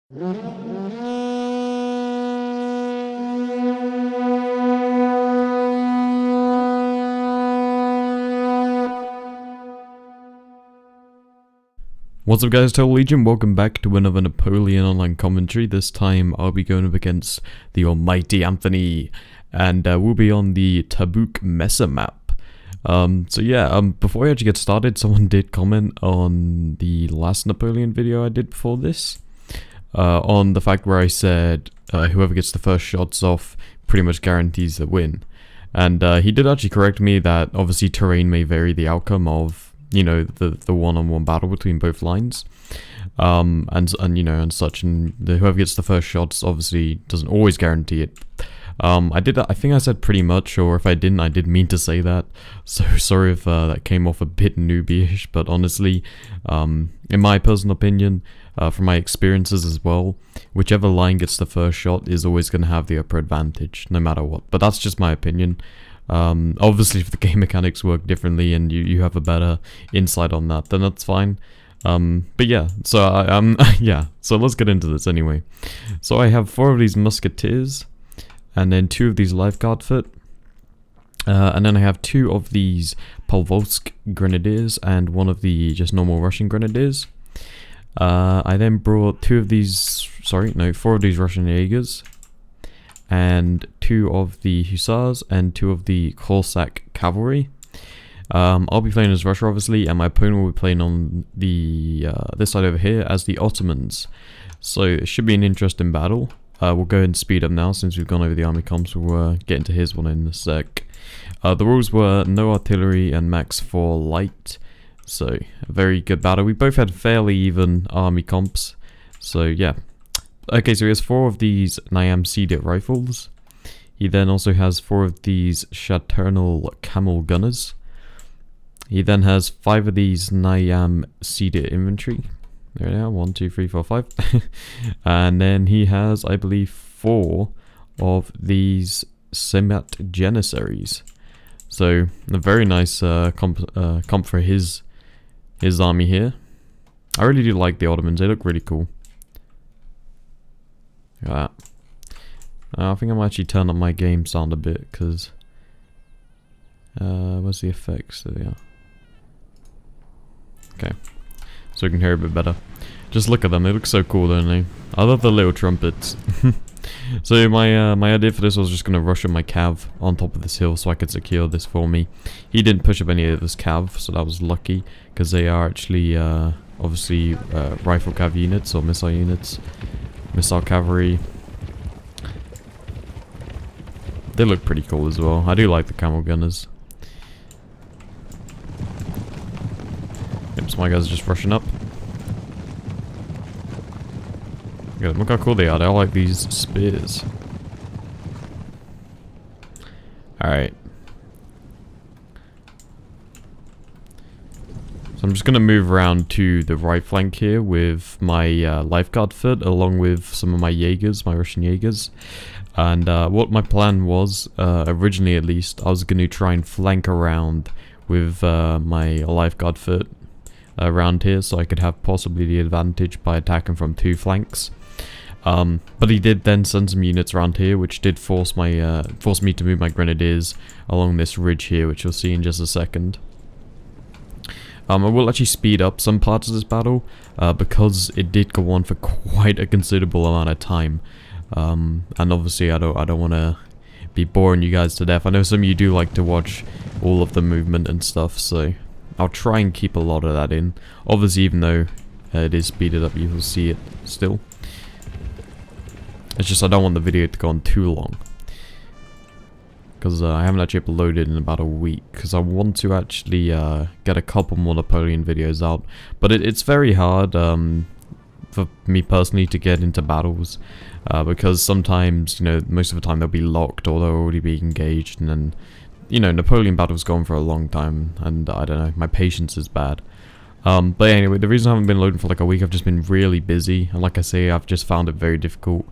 What's up guys, TotalLegion, welcome back to another Napoleon online commentary. This time I'll be going up against the almighty Anthony, and we'll be on the Tabuk Mesa map. Before I actually get started, someone did comment on the last Napoleon video I did before this, on the fact where I said whoever gets the first shots off pretty much guarantees the win. And he did actually correct me that obviously terrain may vary the outcome of, you know, the one-on-one battle between both lines, and such, and whoever gets the first shots obviously doesn't always guarantee it. I think I said pretty much, or if I didn't, I did mean to say that, so sorry if that came off a bit newbie-ish, but honestly, in my personal opinion, from my experiences as well, whichever line gets the first shot is always going to have the upper advantage, no matter what, but that's just my opinion. Obviously if the game mechanics work differently and you have a better insight on that, then that's fine. But yeah, so so let's get into this anyway. So I have 4 of these musketeers, and then 2 of these lifeguard foot, and then I have 2 of these Polvolsk grenadiers and 1 of the just normal Russian grenadiers. I then brought 4 of these Russian Jaegers, and 2 of the Hussars, and 2 of the Cossack cavalry. I'll be playing as Russia, obviously, and my opponent will be playing on the this side over here as the Ottomans. So it should be an interesting battle. We'll go ahead and speed up now since we've gone over the army comps. We'll get into his one in a sec. The rules were no artillery and max 4 light. So a very good battle. We both had fairly even army comps. So yeah. Okay, so he has 4 of these Niam Seedit rifles. He then also has 4 of these Chaternal Camel Gunners. He then has 5 of these Niam Seedit infantry. There they are, 1, 2, 3, 4, 5. And then he has, I believe, 4 of these Semat Janissaries. So a very nice comp for his army here. I really do like the Ottomans, they look really cool. Look at that. I think I might actually turn up my game sound a bit, because where's the effects? There they are. Okay, so we can hear a bit better. Just look at them, they look so cool, don't they? I love the little trumpets. So my idea for this was just going to rush up my cav on top of this hill so I could secure this for me. He didn't push up any of his cav, so that was lucky, because they are actually obviously rifle cav units or missile units. Missile cavalry. They look pretty cool as well. I do like the camel gunners. Yep, so my guys are just rushing up. Look how cool they are. They all like these spears. Alright. So I'm just going to move around to the right flank here with my lifeguard foot, along with some of my Jaegers, my Russian Jaegers. And what my plan was, originally at least, I was going to try and flank around with my lifeguard foot around here, so I could have possibly the advantage by attacking from 2 flanks. But he did then send some units around here, which did force me to move my grenadiers along this ridge here, which you'll see in just a second. I will actually speed up some parts of this battle, because it did go on for quite a considerable amount of time. And obviously I don't want to be boring you guys to death. I know some of you do like to watch all of the movement and stuff, so I'll try and keep a lot of that in. Obviously, even though it is speeded up, you will see it still. It's just I don't want the video to go on too long, because I haven't actually uploaded in about a week, because I want to actually get a couple more Napoleon videos out, but it's very hard for me personally to get into battles, because sometimes, you know, most of the time they'll be locked or they'll already be engaged, and then, you know, Napoleon battles go on for a long time, and I don't know, my patience is bad. But anyway, the reason I haven't been loading for like a week, I've just been really busy, and like I say, I've just found it very difficult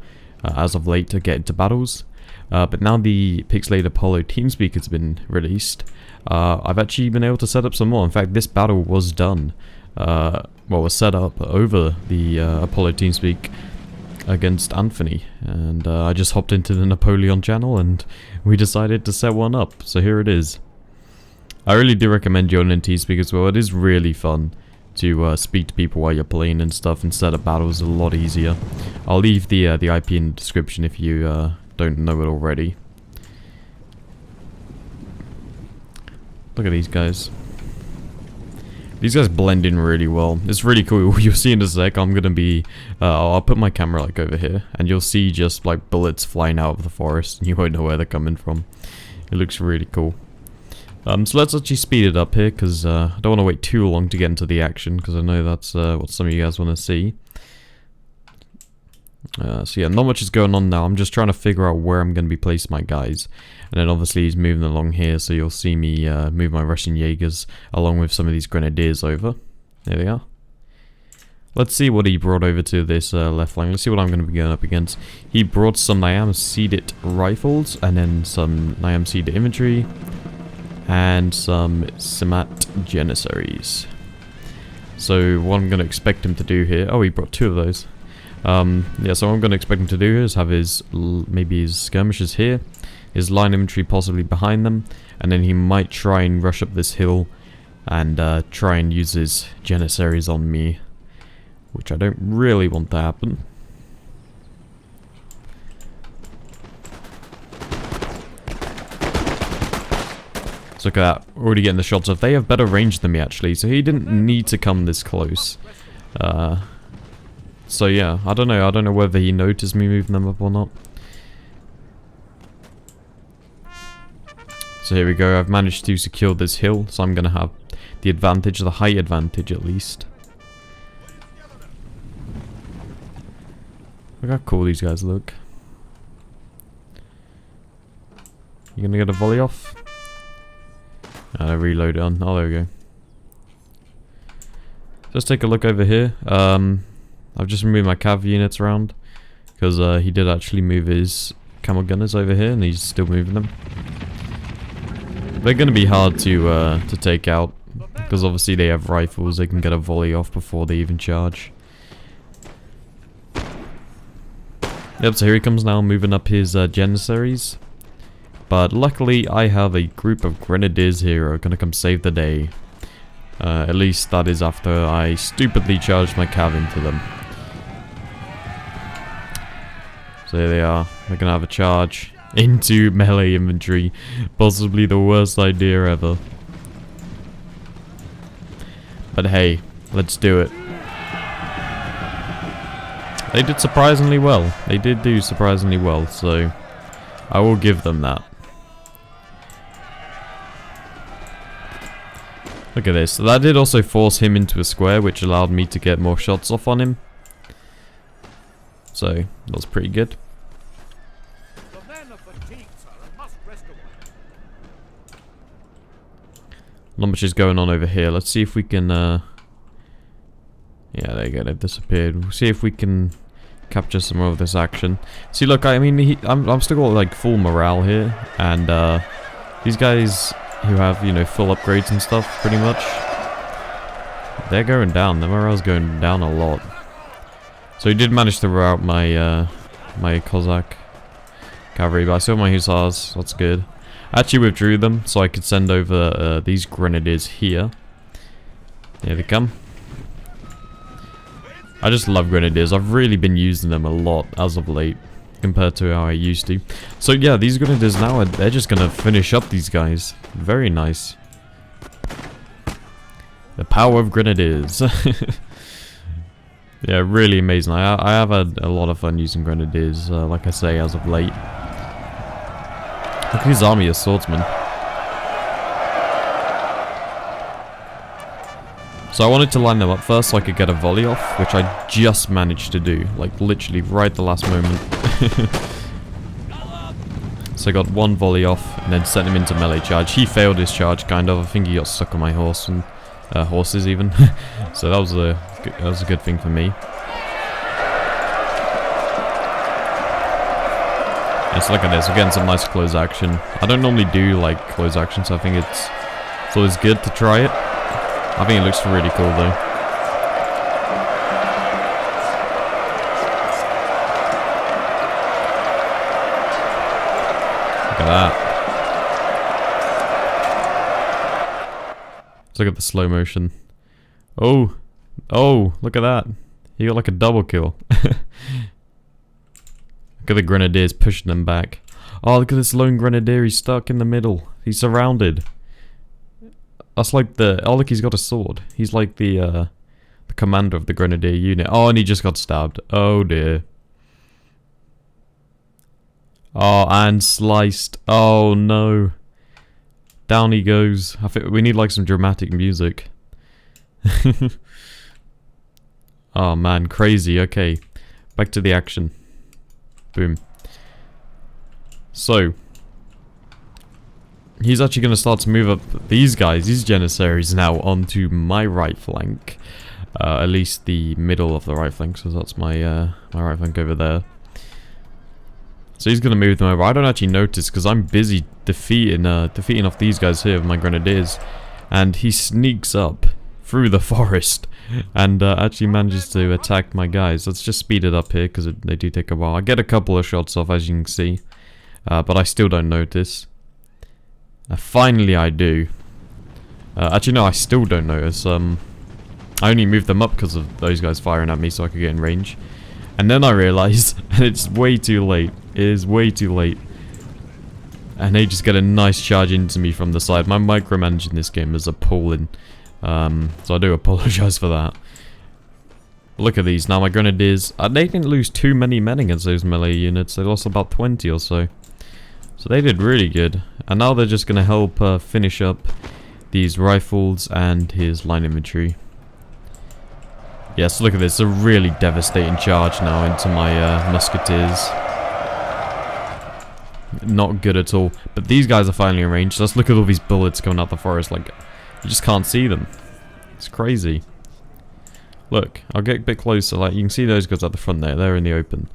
as of late to get into battles. But now the Pixelated Apollo TeamSpeak has been released, I've actually been able to set up some more. In fact, this battle was done, was set up over the Apollo TeamSpeak against Anthony, and I just hopped into the Napoleon channel and we decided to set one up, so here it is. I really do recommend joining these because, well, it is really fun to speak to people while you're playing and stuff, and set up battles a lot easier. I'll leave the IP in the description if you don't know it already. Look at these guys. These guys blend in really well. It's really cool. You'll see in a sec. I'm gonna be. I'll put my camera like over here, and you'll see just like bullets flying out of the forest, and you won't know where they're coming from. It looks really cool. So let's actually speed it up here, because I don't want to wait too long to get into the action, because I know that's what some of you guys want to see. So yeah, not much is going on now. I'm just trying to figure out where I'm going to be placing my guys. And then obviously he's moving along here, so you'll see me move my Russian Jaegers along with some of these Grenadiers over. There we are. Let's see what he brought over to this left flank. Let's see what I'm going to be going up against. He brought some Nyam-Seeded rifles, and then some Nyam-Seeded infantry, and some Simat Janissaries. So what I'm going to expect him to do here... Oh, he brought 2 of those. Yeah, so what I'm going to expect him to do here is have his... maybe his skirmishers here, his line infantry possibly behind them, and then he might try and rush up this hill and try and use his Janissaries on me, which I don't really want to happen. Look at that, already getting the shots off. They have better range than me actually, so he didn't need to come this close. So yeah, I don't know whether he noticed me moving them up or not. So here we go, I've managed to secure this hill, so I'm gonna have the advantage, the height advantage at least. Look how cool these guys look. You gonna get a volley off? I reload it on. Oh, there we go. Let's take a look over here. I've just removed my cav units around because he did actually move his camel gunners over here, and he's still moving them. They're going to be hard to take out because obviously they have rifles. They can get a volley off before they even charge. Yep, so here he comes now, moving up his Janissaries. But luckily, I have a group of Grenadiers here who are going to come save the day. At least that is after I stupidly charged my cav into them. So here they are. They're going to have a charge into melee infantry. Possibly the worst idea ever. But hey, let's do it. They did surprisingly well. They did do surprisingly well, so I will give them that. Look at this. So that did also force him into a square, which allowed me to get more shots off on him. So, that was pretty good. Not much is going on over here. Let's see if we can... Yeah, there you go. They've disappeared. We'll see if we can capture some more of this action. See, look, I mean, I'm still got, like, full morale here. And, these guys... who have, you know, full upgrades and stuff, pretty much. They're going down. Their morale's going down a lot. So he did manage to rout my, my Cossack cavalry, but I still have my Hussars. That's good. I actually withdrew them, so I could send over these Grenadiers here. Here they come. I just love Grenadiers. I've really been using them a lot as of late, compared to how I used to. So yeah, these Grenadiers now, they're just gonna finish up these guys. Very nice. The power of Grenadiers. Yeah, really amazing. I have had a lot of fun using Grenadiers, like I say, as of late. Look at his army of swordsmen. So I wanted to line them up first so I could get a volley off, which I just managed to do, like literally right at the last moment. So I got one volley off and then sent him into melee charge. He failed his charge, kind of. I think he got stuck on my horse and horses even. So that was a good thing for me. Let's look at this. We're getting some nice close action. I don't normally do like close action, so I think it's always good to try it. I think it looks really cool though. Let's look at the slow motion. Oh! Oh! Look at that! He got like a double kill. Look at the grenadiers pushing them back. Oh, look at this lone grenadier. He's stuck in the middle. He's surrounded. That's like the... Oh, look, he's got a sword. He's like the commander of the grenadier unit. Oh, and he just got stabbed. Oh, dear. Oh, and sliced. Oh, no. Down he goes. I think we need like some dramatic music. Oh man, crazy. Okay, back to the action. Boom. So, he's actually going to start to move up these guys, these Janissaries now, onto my right flank. At least the middle of the right flank, so that's my my right flank over there. So he's going to move them over. I don't actually notice because I'm busy defeating off these guys here with my grenadiers. And he sneaks up through the forest and actually manages to attack my guys. Let's just speed it up here because they do take a while. I get a couple of shots off, as you can see, but I still don't notice. Finally I do. Actually no, I still don't notice. I only moved them up because of those guys firing at me so I could get in range. And then I realised, and it's way too late. It is way too late. And they just get a nice charge into me from the side. My micromanaging this game is appalling. So I do apologise for that. Look at these. Now my grenadiers, they didn't lose too many men against those melee units. They lost about 20 or so. So they did really good. And now they're just going to help finish up these rifles and his line infantry. Yes, look at this. A really devastating charge now into my musketeers. Not good at all. But these guys are finally in range. Let's look at all these bullets coming out the forest. Like, you just can't see them. It's crazy. Look, I'll get a bit closer. Like, you can see those guys at the front there. They're in the open.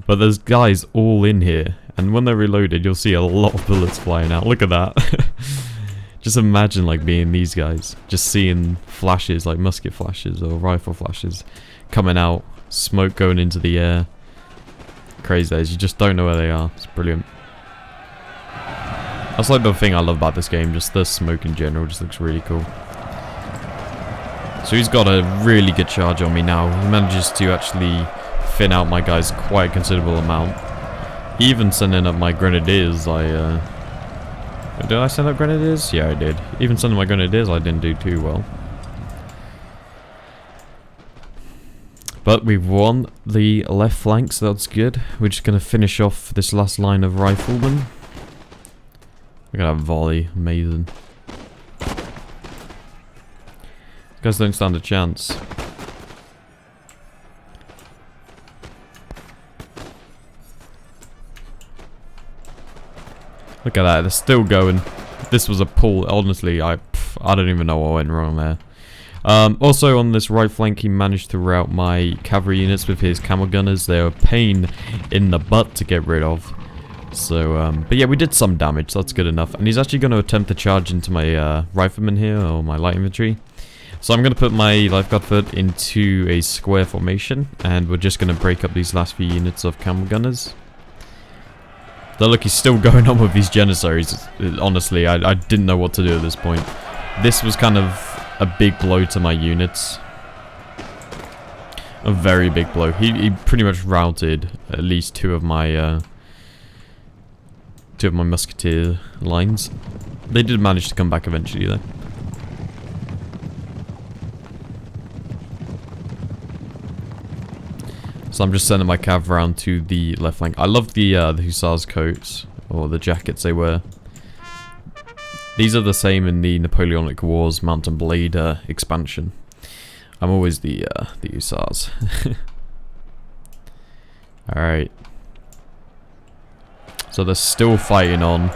But there's guys all in here. And when they're reloaded, you'll see a lot of bullets flying out. Look at that. Just imagine, like, being these guys. Just seeing flashes, like musket flashes or rifle flashes coming out. Smoke going into the air. Crazy days. You just don't know where they are. It's brilliant. That's like the thing I love about this game. Just the smoke in general just looks really cool. So he's got a really good charge on me now. He manages to actually thin out my guys quite a considerable amount. Even sending up my grenadiers, did I send up grenadiers? Yeah, I did. Even sending my grenadiers, I didn't do too well. But we've won the left flank, so that's good. We're just going to finish off this last line of riflemen. Look at that volley. Amazing. Guys don't stand a chance. Look at that, they're still going. This was a pull. Honestly, I don't even know what went wrong there. Also on this right flank, he managed to rout my cavalry units with his camel gunners. They're a pain in the butt to get rid of. So, but yeah, we did some damage, so that's good enough. And he's actually going to attempt to charge into my riflemen here, or my light infantry. So I'm going to put my lifeguard foot into a square formation, and we're just going to break up these last few units of camel gunners. So look, he's still going on with these Janissaries. Honestly, I didn't know what to do at this point. This was kind of a big blow to my units. A very big blow. He pretty much routed at least two of my musketeer lines. They did manage to come back eventually, though. So I'm just sending my cav round to the left flank. I love the hussars coats, or the jackets they wear. These are the same in the Napoleonic Wars Mountain Blade expansion. I'm always the hussars. Alright. So they're still fighting on.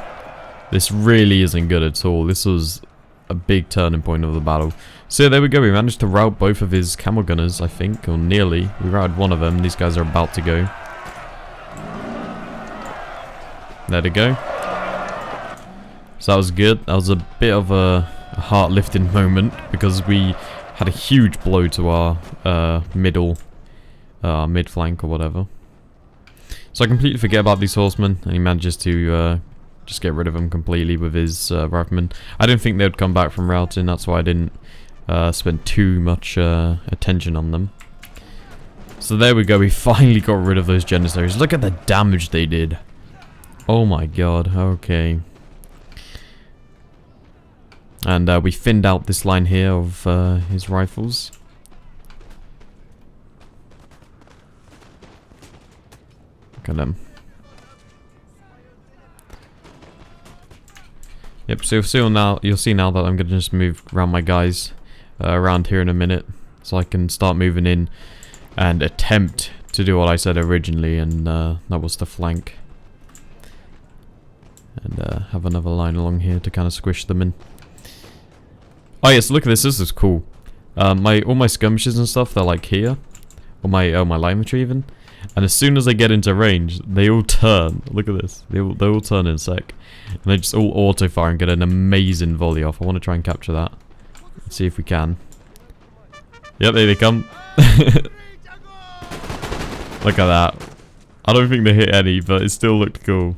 This really isn't good at all. This was a big turning point of the battle. So there we go. We managed to rout both of his camel gunners, I think, or nearly. We routed one of them. These guys are about to go. There they go. So that was good. That was a bit of a heart-lifting moment because we had a huge blow to our mid-flank or whatever. So I completely forget about these horsemen, and he manages to just get rid of him completely with his riflemen. I didn't think they would come back from routing, that's why I didn't spend too much attention on them. So there we go, we finally got rid of those Janissaries. Look at the damage they did. Oh my god, okay. And we thinned out this line here of his rifles. Look at them. Yep, so you'll see now that I'm going to just move around my guys around here in a minute. So I can start moving in and attempt to do what I said originally, and that was to flank. And have another line along here to kind of squish them in. Oh yes, look at this. This is cool. All my skirmishes and stuff, they're like here. Or my light infantry even. And as soon as they get into range, they all turn. Look at this. They all turn in a sec. And they just all auto fire and get an amazing volley off. I want to try and capture that. Let's see if we can. Yep, there they come. Look at that. I don't think they hit any, but it still looked cool.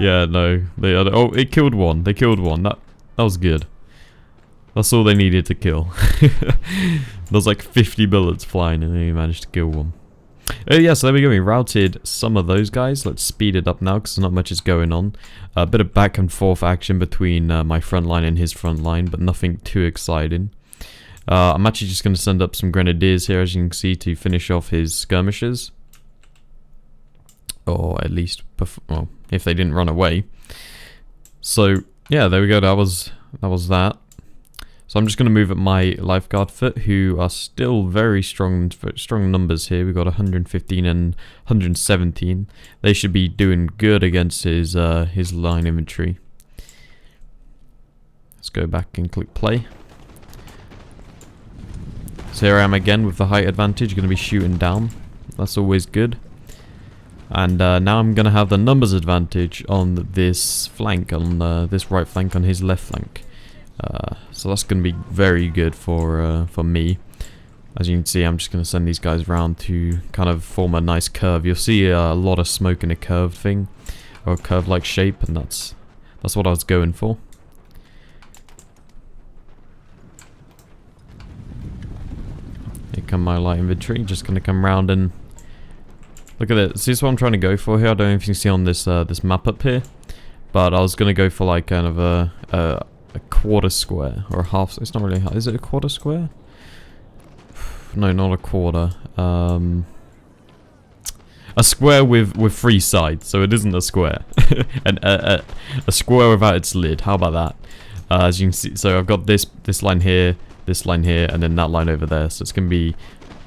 Yeah, no. Oh, it killed one. They killed one. That was good. That's all they needed to kill. There's like 50 bullets flying and they managed to kill one. Oh yeah, so there we go. We routed some of those guys. Let's speed it up now because not much is going on. A bit of back and forth action between my front line and his front line, but nothing too exciting. I'm actually just going to send up some grenadiers here, as you can see, to finish off his skirmishes. Or at least, well, if they didn't run away. So, yeah, there we go. That was that. So I'm just going to move up my lifeguard foot, who are still very strong numbers here. We've got 115 and 117. They should be doing good against his line infantry. Let's go back and click play. So here I am again with the height advantage, going to be shooting down. That's always good. And now I'm going to have the numbers advantage on this flank, on this right flank, on his left flank. So that's going to be very good for me. As you can see, I'm just going to send these guys around to kind of form a nice curve. You'll see a lot of smoke in a curve thing, or a curve-like shape, and that's what I was going for. Here come my light infantry, just going to come around and look at it. See, this is what I'm trying to go for here. I don't know if you can see on this this map up here, but I was going to go for like kind of a quarter square or a half. It's not really. Is it a quarter square? No, not a quarter. A square with three sides, so it isn't a square. And a square without its lid. How about that? As you can see, so I've got this line here, this line here, and then that line over there. So it's gonna be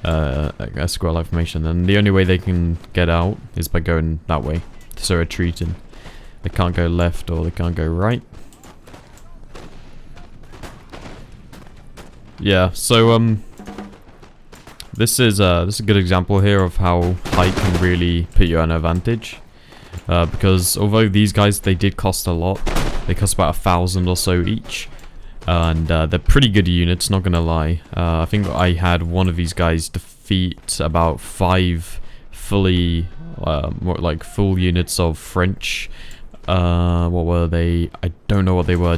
a square-like formation, and the only way they can get out is by going that way. So retreating. They can't go left or they can't go right. Yeah. So this is a good example here of how height can really put you at an advantage. Because although these guys, they did cost a lot, they cost about 1,000 or so each, and they're pretty good units, not gonna lie. I think I had one of these guys defeat about 5 fully, more like full units of French. What were they? I don't know what they were.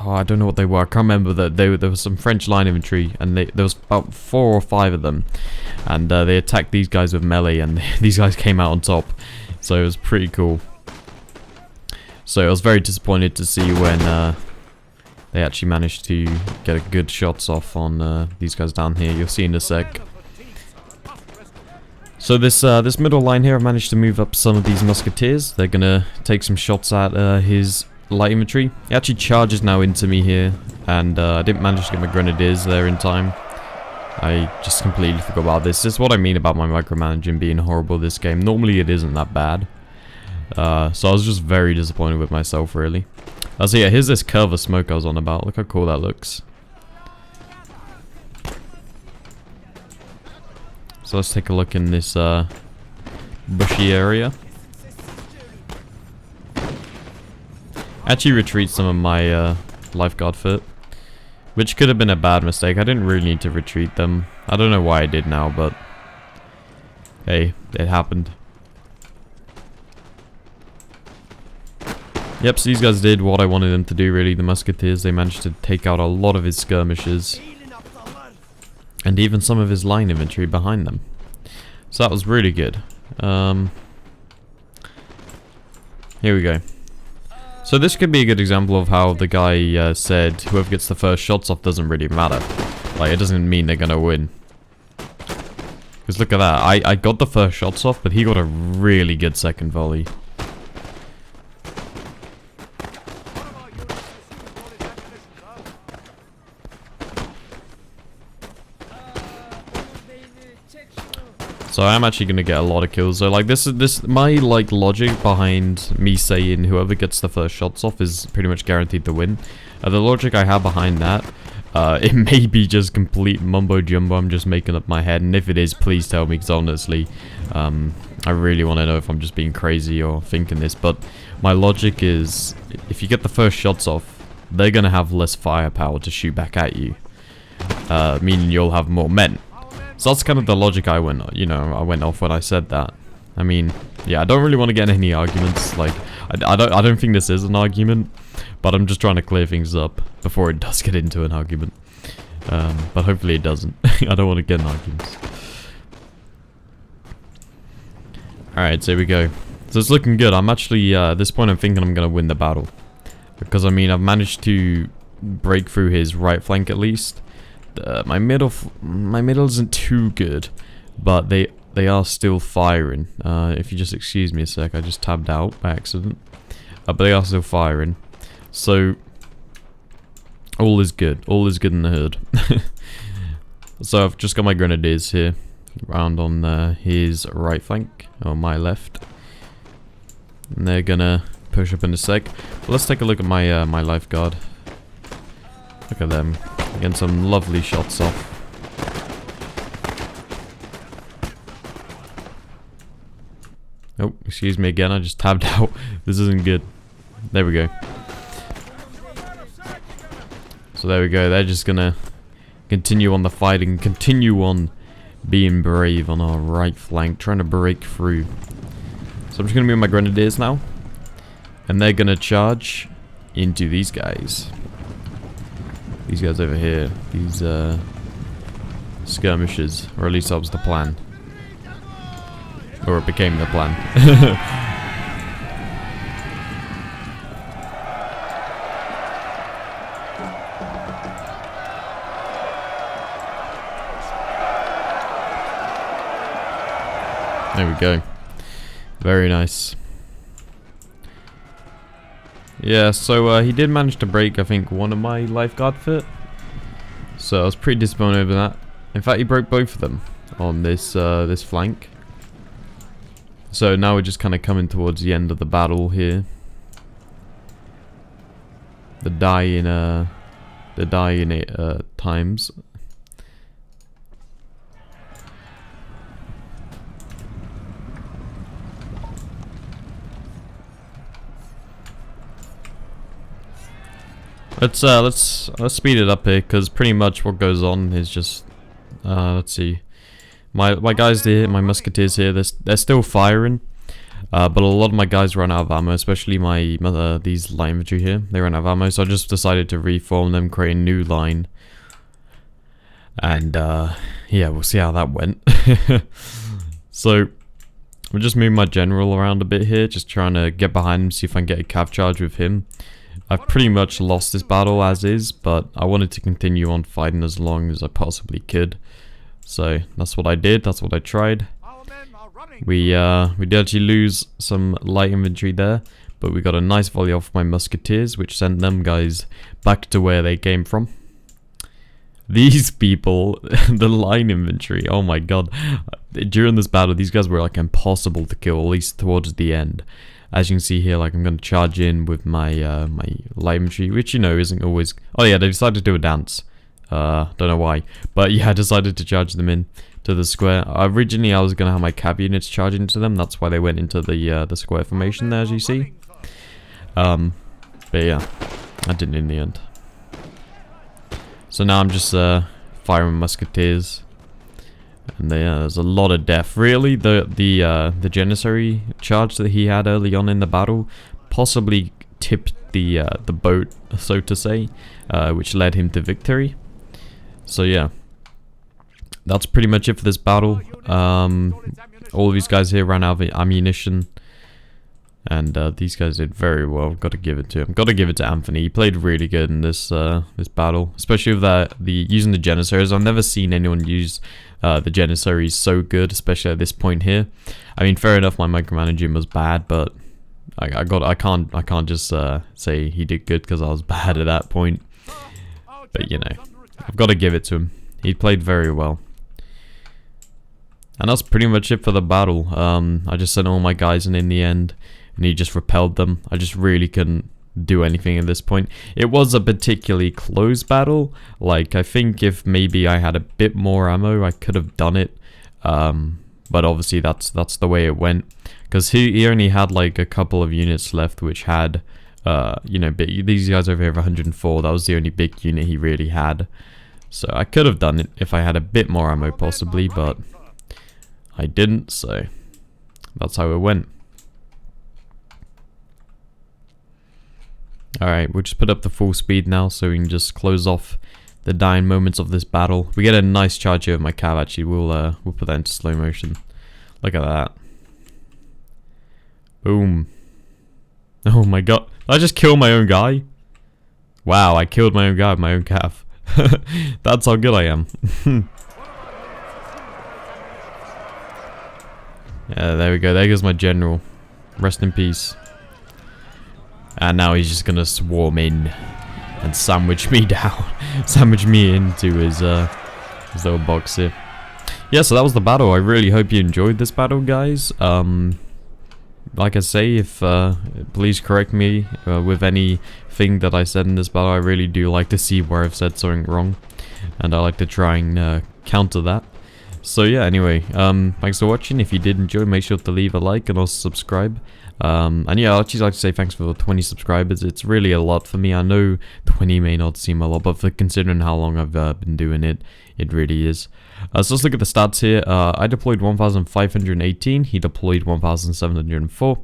I don't know what they were. I can't remember that there was some French line infantry, and there was about 4 or 5 of them, and they attacked these guys with melee, and these guys came out on top. So it was pretty cool. So I was very disappointed to see when they actually managed to get a good shots off on these guys down here. You'll see in a sec. So this middle line here, I've managed to move up some of these musketeers. They're gonna take some shots at his light infantry. He actually charges now into me here, and I didn't manage to get my grenadiers there in time. I just completely forgot about this. This is what I mean about my micromanaging being horrible this game. Normally it isn't that bad. So I was just very disappointed with myself, really. So yeah, here's this curve of smoke I was on about. Look how cool that looks. So let's take a look in this bushy area. Actually retreat some of my lifeguard foot, which could have been a bad mistake. I didn't really need to retreat them. I don't know why I did now, but hey, it happened. Yep, so these guys did what I wanted them to do, really. The musketeers, they managed to take out a lot of his skirmishers. And even some of his line infantry behind them. So that was really good. Here we go. So this could be a good example of how the guy said whoever gets the first shots off doesn't really matter. Like, it doesn't mean they're gonna win. Because look at that, I got the first shots off, but he got a really good second volley. So I'm actually gonna get a lot of kills. So like my like logic behind me saying whoever gets the first shots off is pretty much guaranteed to win. The logic I have behind that, it may be just complete mumbo jumbo. I'm just making up my head, and if it is, please tell me, because honestly, I really want to know if I'm just being crazy or thinking this. But my logic is, if you get the first shots off, they're gonna have less firepower to shoot back at you, meaning you'll have more men. So that's kind of the logic I went off when I said that. I mean, yeah, I don't really want to get in any arguments. Like, I don't think this is an argument, but I'm just trying to clear things up before it does get into an argument. But hopefully it doesn't. I don't want to get in arguments. Alright, so here we go. So it's looking good. I'm actually, at this point I'm thinking I'm going to win the battle. Because, I mean, I've managed to break through his right flank at least. My middle isn't too good, but they are still firing. If you just excuse me a sec, I just tabbed out by accident. But they are still firing, so all is good. All is good in the hood. So I've just got my grenadiers here, round on his right flank, or my left, and they're gonna push up in a sec. But let's take a look at my my lifeguard. Look at them. Getting some lovely shots off. Oh, excuse me again, I just tabbed out. This isn't good. There we go. So there we go, they're just gonna continue on the fighting, continue on being brave on our right flank, trying to break through. So I'm just gonna move my grenadiers now. And they're gonna charge into these guys. These guys over here, these skirmishers, or at least that was the plan. Or it became the plan. There we go. Very nice. Yeah, so he did manage to break, I think, one of my lifeguard foot. So I was pretty disappointed over that. In fact, he broke both of them on this this flank. So now we're just kind of coming towards the end of the battle here. The dying times. Let's speed it up here, because pretty much what goes on is just let's see, my guys here, my musketeers here, they're still firing, but a lot of my guys run out of ammo, especially these light infantry here. They run out of ammo, so I just decided to reform them, create a new line, and yeah, we'll see how that went. So I'm just moving my general around a bit here, just trying to get behind him, see if I can get a cav charge with him. I've pretty much lost this battle as is, but I wanted to continue on fighting as long as I possibly could. So that's what I did, that's what I tried. We did actually lose some light infantry there, but we got a nice volley off my musketeers, which sent them guys back to where they came from. These people, the line infantry, oh my god. During this battle, these guys were like impossible to kill, at least towards the end. As you can see here, like I'm going to charge in with my my light infantry, which, you know, isn't always... Oh yeah, they decided to do a dance. Don't know why. But yeah, I decided to charge them in to the square. Originally, I was going to have my cav units charge into them. That's why they went into the square formation there, as you see. But yeah, I didn't in the end. So now I'm just firing musketeers. And there's a lot of death. Really, the Janissary charge that he had early on in the battle possibly tipped the boat, so to say, which led him to victory. So yeah, that's pretty much it for this battle. All of these guys here ran out of ammunition, and these guys did very well. Got to give it to him. Got to give it to Anthony. He played really good in this this battle, especially with using the Janissaries. I've never seen anyone use the Janissaries so good, especially at this point here. I mean, fair enough, my micromanaging was bad, but I can't just say he did good because I was bad at that point. But you know, I've got to give it to him. He played very well. And that's pretty much it for the battle. I just sent all my guys in the end, and he just repelled them. I just really couldn't do anything at this point. It was a particularly close battle. Like, I think if maybe I had a bit more ammo, I could have done it. But obviously that's the way it went. Because he only had like a couple of units left, which had, you know, these guys over here have 104. That was the only big unit he really had. So I could have done it if I had a bit more ammo possibly, but I didn't, so that's how it went. Alright, we'll just put up the full speed now so we can just close off the dying moments of this battle. We get a nice charge here of my cav, actually. We'll put that into slow motion. Look at that. Boom. Oh my god. Did I just kill my own guy? Wow, I killed my own guy with my own cav. That's how good I am. Yeah, there we go. There goes my general. Rest in peace. And now he's just gonna swarm in and sandwich me down. Sandwich me into his little box here. Yeah, so that was the battle. I really hope you enjoyed this battle, guys. Like I say, if please correct me with anything that I said in this battle. I really do like to see where I've said something wrong, and I like to try and counter that. So yeah, anyway, thanks for watching. If you did enjoy, make sure to leave a like and also subscribe. And yeah, I'd actually like to say thanks for the 20 subscribers. It's really a lot for me. I know 20 may not seem a lot, but for considering how long I've been doing it, it really is. So let's look at the stats here. I deployed 1,518. He deployed 1,704.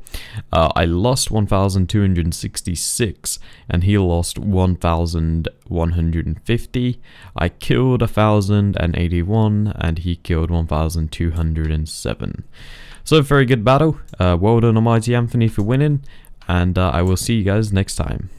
I lost 1,266, and he lost 1,150. I killed 1,081, and he killed 1,207. So, very good battle. Well done, Almighty Anthony, for winning, and I will see you guys next time.